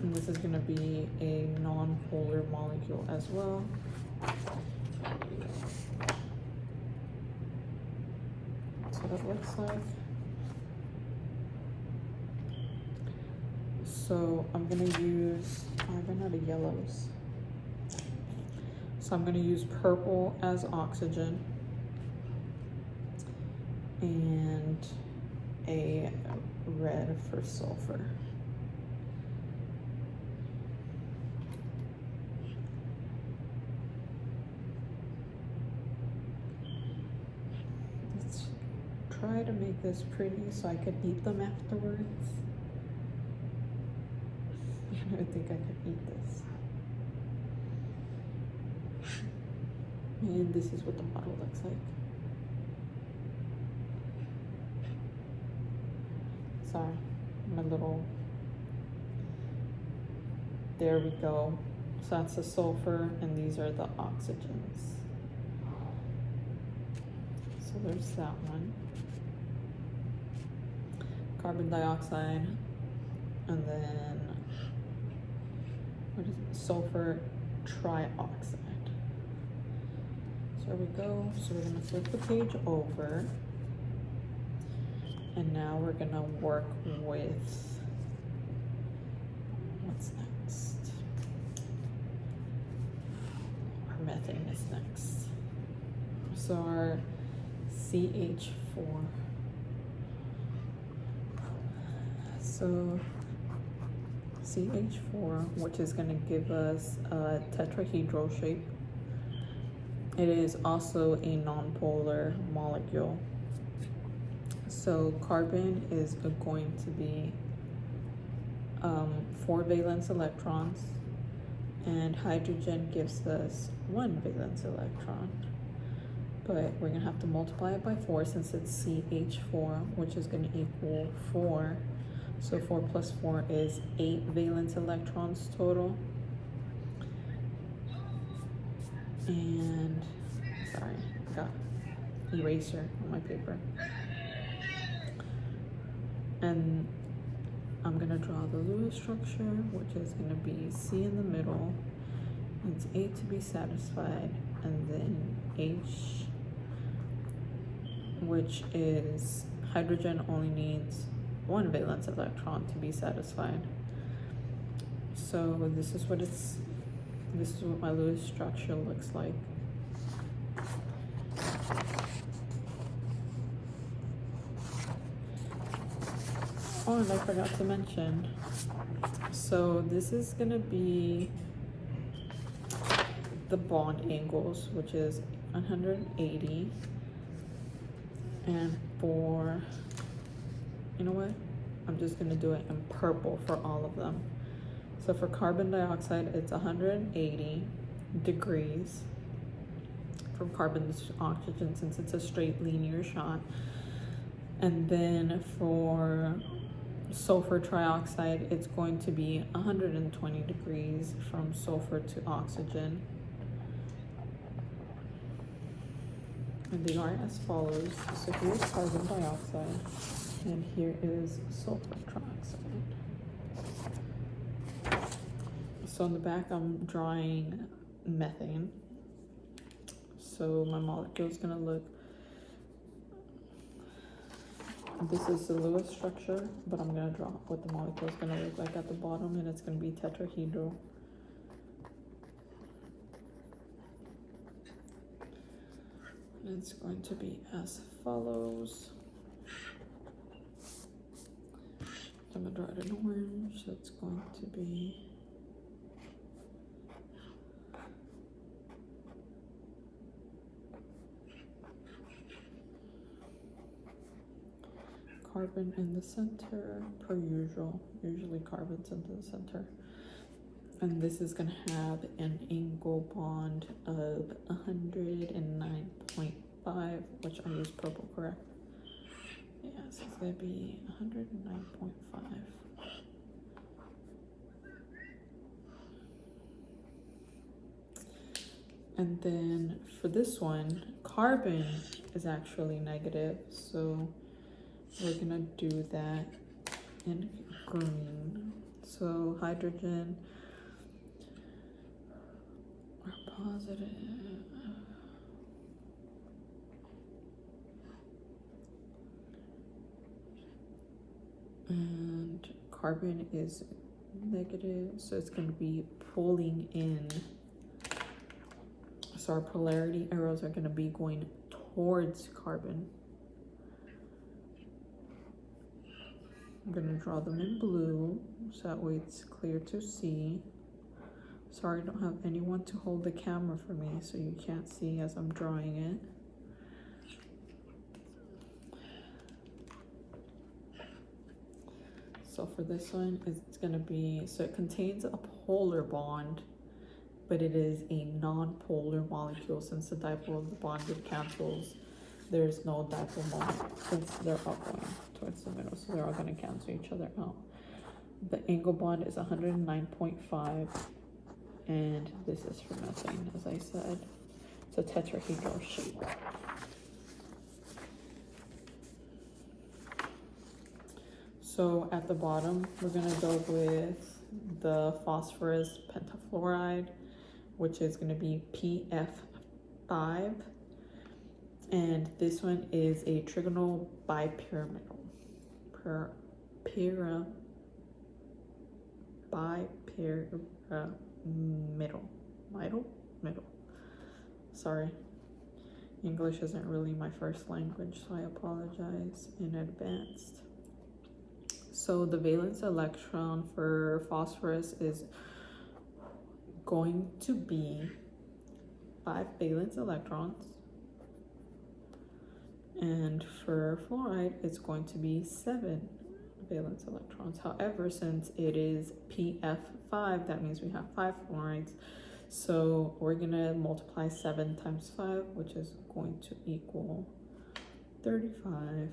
And this is gonna be a non-polar molecule as well. That's what it looks like. So I'm gonna use, I ran out of yellows. So I'm gonna use purple as oxygen and a red for sulfur. Let's try to make this pretty so I could eat them afterwards. I don't think I could eat this. And this is what the bottle looks like. Sorry, my little, there we go. So that's the sulfur and these are the oxygens. So there's that one. Carbon dioxide, and then what is it? Sulfur trioxide. So there we go. So we're gonna flip the page over. And now we're gonna work with, what's next? Our methane is next. So our CH4. So CH4, which is gonna give us a tetrahedral shape. It is also a nonpolar molecule. So carbon is going to be 4 valence electrons, and hydrogen gives us 1 valence electron. But we're gonna have to multiply it by 4 since it's CH4, which is gonna equal 4. So 4 plus 4 is 8 valence electrons total. And, sorry, I got eraser on my paper. And I'm gonna draw the Lewis structure, which is gonna be C in the middle. It's A to be satisfied, and then H, which is hydrogen only needs 1 valence electron to be satisfied. So this is what my Lewis structure looks like. Oh, and I forgot to mention. So this is gonna be the bond angles, which is 180. And for, you know what? I'm just gonna do it in purple for all of them. So for carbon dioxide, it's 180 degrees from carbon to oxygen, since it's a straight linear shot. And then for sulfur trioxide, it's going to be 120 degrees from sulfur to oxygen. And they are as follows. So here's carbon dioxide, and here is sulfur trioxide. So on the back, I'm drawing methane. So my molecule is gonna look, this is the Lewis structure, but I'm gonna draw what the molecule is gonna look like at the bottom, and it's gonna be tetrahedral. And it's going to be as follows. I'm gonna draw it in orange. So it's going to be carbon in the center, per usual. Usually carbon's in the center. And this is gonna have an angle bond of 109.5, which I use purple, correct? Yeah, so it's gonna be 109.5. And then for this one, carbon is actually negative, so we're gonna do that in green. So hydrogen are positive. And carbon is negative, so it's going to be pulling in. So our polarity arrows are going to be going towards carbon. I'm going to draw them in blue, so that way it's clear to see. Sorry, I don't have anyone to hold the camera for me, so you can't see as I'm drawing it. So for this one, it's going to be, so it contains a polar bond, but it is a non-polar molecule. Since the dipole of the bonded cancels, there's no dipole moment since they're all going towards the middle, so they're all going to cancel each other out. The angle bond is 109.5, and this is for methane, as I said. It's a tetrahedral shape. So at the bottom, we're going to go with the phosphorus pentafluoride, which is going to be PF5. And this one is a trigonal bipyramidal. Middle. Sorry. English isn't really my first language, so I apologize in advance. So the valence electron for phosphorus is going to be 5 valence electrons. And for fluoride, it's going to be 7 valence electrons. However, since it is PF5, that means we have 5 fluorides. So we're gonna multiply 7 times 5, which is going to equal 35